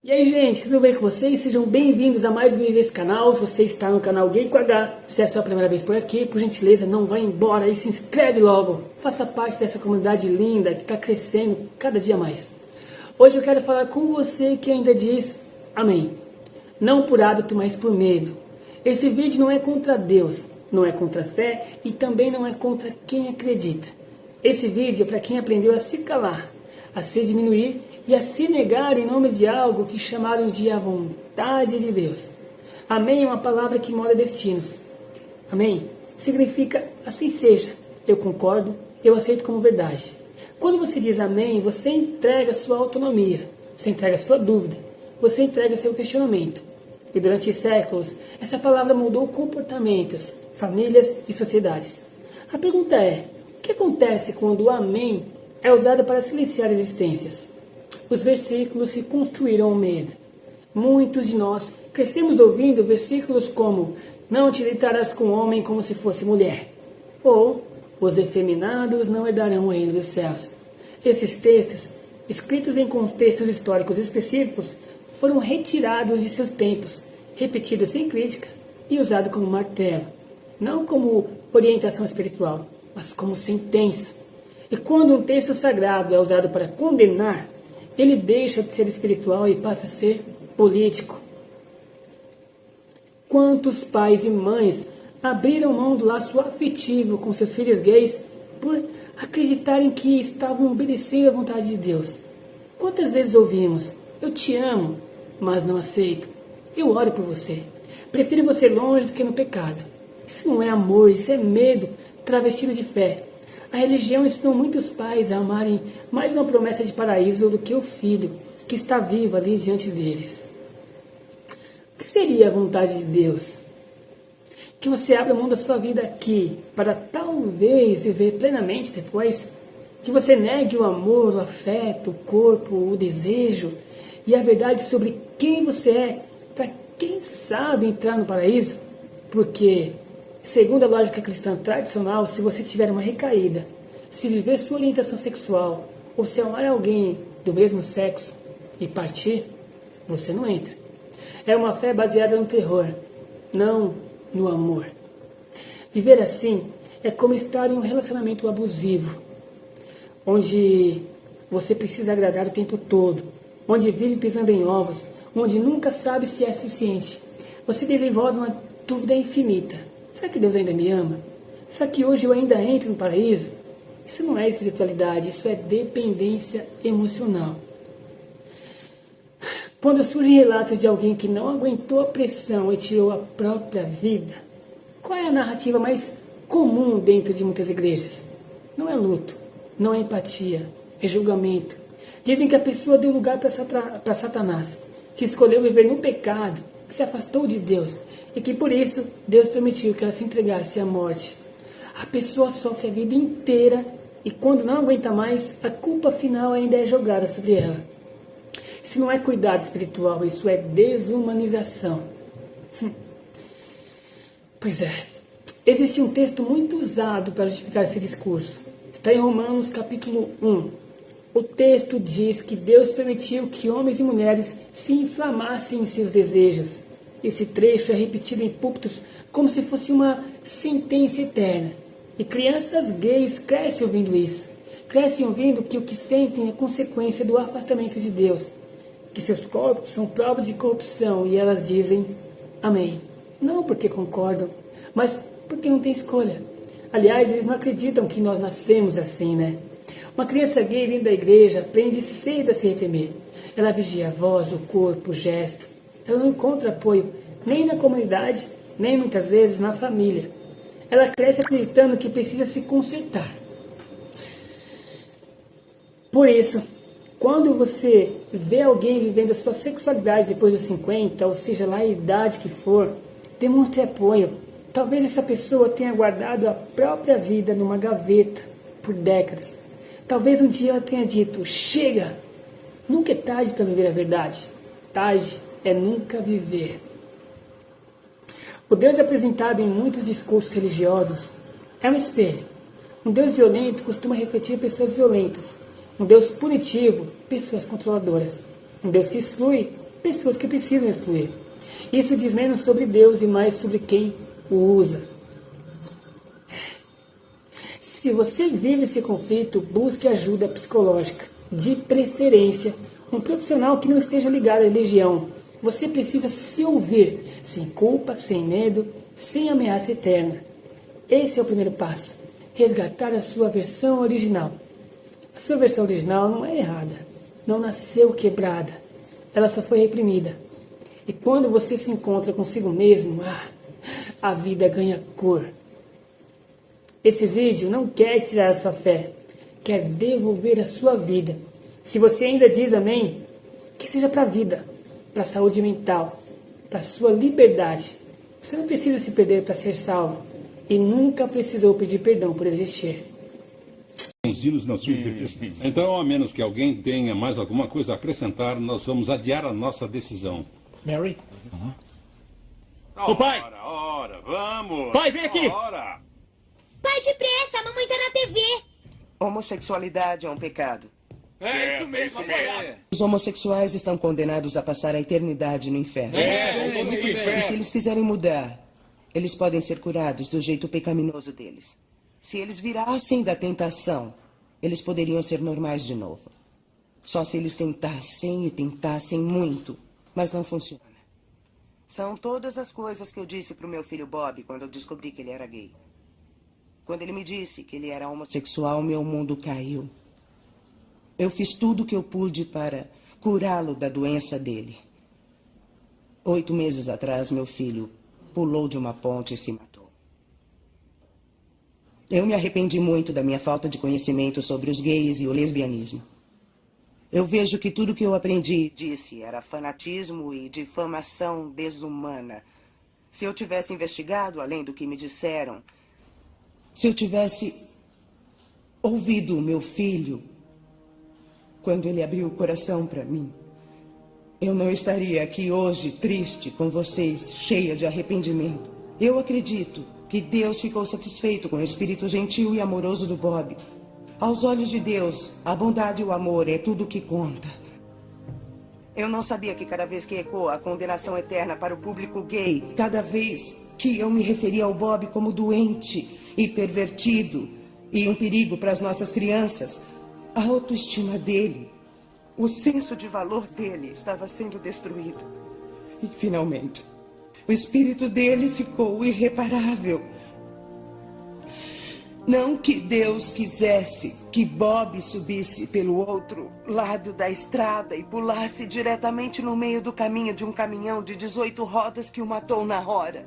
E aí, gente, tudo bem com vocês? Sejam bem-vindos a mais um vídeo desse canal. Você está no canal Gay com H. Se é a sua primeira vez por aqui, por gentileza, não vá embora e se inscreve logo. Faça parte dessa comunidade linda que está crescendo cada dia mais. Hoje eu quero falar com você que ainda diz amém. Não por hábito, mas por medo. Esse vídeo não é contra Deus, não é contra a fé e também não é contra quem acredita. Esse vídeo é para quem aprendeu a se calar, a se diminuir e a se negar em nome de algo que chamaram de a vontade de Deus. Amém é uma palavra que molda destinos. Amém significa assim seja, eu concordo, eu aceito como verdade. Quando você diz amém, você entrega sua autonomia, você entrega sua dúvida, você entrega seu questionamento. E durante séculos, essa palavra mudou comportamentos, famílias e sociedades. A pergunta é, o que acontece quando o amém é usado para silenciar existências? Os versículos que construíram o medo. Muitos de nós crescemos ouvindo versículos como não te deitarás com homem como se fosse mulher, ou os efeminados não herdarão o reino dos céus. Esses textos, escritos em contextos históricos específicos, foram retirados de seus tempos, repetidos sem crítica e usados como martelo, não como orientação espiritual, mas como sentença. E quando um texto sagrado é usado para condenar, ele deixa de ser espiritual e passa a ser político. Quantos pais e mães abriram mão do laço afetivo com seus filhos gays por acreditarem que estavam obedecendo à vontade de Deus? Quantas vezes ouvimos, eu te amo, mas não aceito, eu oro por você, prefiro você longe do que no pecado. Isso não é amor, isso é medo travestido de fé. A religião ensinou muitos pais a amarem mais uma promessa de paraíso do que o filho que está vivo ali diante deles. O que seria a vontade de Deus? Que você abra mão da sua vida aqui para talvez viver plenamente depois? Que você negue o amor, o afeto, o corpo, o desejo e a verdade sobre quem você é para quem sabe entrar no paraíso? Porque segundo a lógica cristã tradicional, se você tiver uma recaída, se viver sua orientação sexual, ou se amar alguém do mesmo sexo e partir, você não entra. É uma fé baseada no terror, não no amor. Viver assim é como estar em um relacionamento abusivo, onde você precisa agradar o tempo todo, onde vive pisando em ovos, onde nunca sabe se é suficiente. Você desenvolve uma dúvida infinita. Será que Deus ainda me ama? Será que hoje eu ainda entro no paraíso? Isso não é espiritualidade, isso é dependência emocional. Quando surgem relatos de alguém que não aguentou a pressão e tirou a própria vida, qual é a narrativa mais comum dentro de muitas igrejas? Não é luto, não é empatia, é julgamento. Dizem que a pessoa deu lugar para Satanás, que escolheu viver no pecado, que se afastou de Deus, e que por isso Deus permitiu que ela se entregasse à morte. A pessoa sofre a vida inteira e quando não aguenta mais, a culpa final ainda é jogada sobre ela. Isso não é cuidado espiritual, isso é desumanização. Pois é, existe um texto muito usado para justificar esse discurso. Está em Romanos capítulo 1. O texto diz que Deus permitiu que homens e mulheres se inflamassem em seus desejos. Esse trecho é repetido em púlpitos como se fosse uma sentença eterna. E crianças gays crescem ouvindo isso. Crescem ouvindo que o que sentem é consequência do afastamento de Deus. Que seus corpos são provas de corrupção e elas dizem amém. Não porque concordam, mas porque não têm escolha. Aliás, eles não acreditam que nós nascemos assim, né? Uma criança gay dentro da igreja aprende cedo a se reprimir. Ela vigia a voz, o corpo, o gesto. Ela não encontra apoio nem na comunidade, nem muitas vezes na família. Ela cresce acreditando que precisa se consertar. Por isso, quando você vê alguém vivendo a sua sexualidade depois dos 50, ou seja lá a idade que for, demonstre apoio. Talvez essa pessoa tenha guardado a própria vida numa gaveta por décadas. Talvez um dia ela tenha dito, chega! Nunca é tarde para viver a verdade. Tarde é nunca viver. O Deus apresentado em muitos discursos religiosos é um espelho. Um Deus violento costuma refletir pessoas violentas. Um Deus punitivo, pessoas controladoras. Um Deus que exclui pessoas que precisam excluir. Isso diz menos sobre Deus e mais sobre quem o usa. Se você vive esse conflito, busque ajuda psicológica, de preferência um profissional que não esteja ligado à religião. Você precisa se ouvir, sem culpa, sem medo, sem ameaça eterna. Esse é o primeiro passo, resgatar a sua versão original. A sua versão original não é errada, não nasceu quebrada, ela só foi reprimida. E quando você se encontra consigo mesmo, a vida ganha cor. Esse vídeo não quer tirar a sua fé, quer devolver a sua vida. Se você ainda diz amém, que seja para a vida, para a saúde mental, para a sua liberdade. Você não precisa se perder para ser salvo e nunca precisou pedir perdão por existir. Então, a menos que alguém tenha mais alguma coisa a acrescentar, nós vamos adiar a nossa decisão. Mary? Ô pai! Ora, vamos! Pai, vem aqui! Ora. Pai, depressa, a mamãe tá na TV. Homossexualidade é um pecado. É isso mesmo, pai. Os homossexuais estão condenados a passar a eternidade no inferno. E se eles quiserem mudar, eles podem ser curados do jeito pecaminoso deles. Se eles virassem da tentação, eles poderiam ser normais de novo. Só se eles tentassem e tentassem muito, mas não funciona. São todas as coisas que eu disse pro meu filho Bob quando eu descobri que ele era gay. Quando ele me disse que ele era homossexual, meu mundo caiu. Eu fiz tudo o que eu pude para curá-lo da doença dele. 8 meses atrás, meu filho pulou de uma ponte e se matou. Eu me arrependi muito da minha falta de conhecimento sobre os gays e o lesbianismo. Eu vejo que tudo que eu aprendi e disse era fanatismo e difamação desumana. Se eu tivesse investigado além do que me disseram, se eu tivesse ouvido o meu filho quando ele abriu o coração para mim, eu não estaria aqui hoje triste com vocês, cheia de arrependimento. Eu acredito que Deus ficou satisfeito com o espírito gentil e amoroso do Bob. Aos olhos de Deus, a bondade e o amor é tudo o que conta. Eu não sabia que cada vez que ecoa a condenação eterna para o público gay, cada vez que eu me referia ao Bob como doente e pervertido e um perigo para as nossas crianças, a autoestima dele, o senso de valor dele estava sendo destruído. E, finalmente, o espírito dele ficou irreparável. Não que Deus quisesse que Bob subisse pelo outro lado da estrada e pulasse diretamente no meio do caminho de um caminhão de 18 rodas que o matou na hora.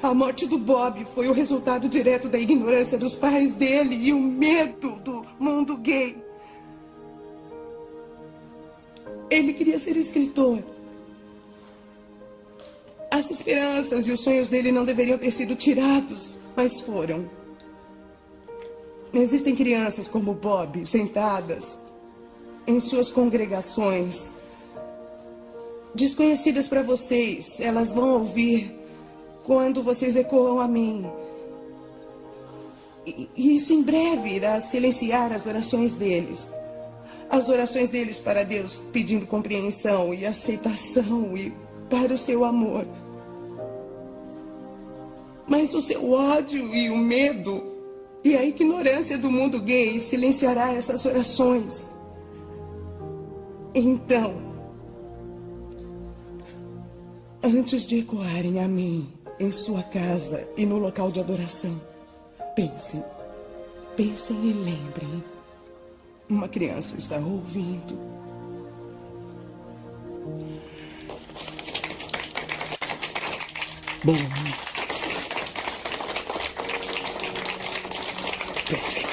A morte do Bob foi o resultado direto da ignorância dos pais dele e o medo do mundo gay. Ele queria ser escritor. As esperanças e os sonhos dele não deveriam ter sido tirados, mas foram. Existem crianças como Bob, sentadas em suas congregações, desconhecidas para vocês. Elas vão ouvir quando vocês ecoam a mim. E isso em breve irá silenciar as orações deles. As orações deles para Deus, pedindo compreensão e aceitação e para o seu amor. Mas o seu ódio e o medo e a ignorância do mundo gay silenciará essas orações. Então, antes de ecoarem a mim em sua casa e no local de adoração, pensem e lembrem. Uma criança está ouvindo. Bom. Perfeito.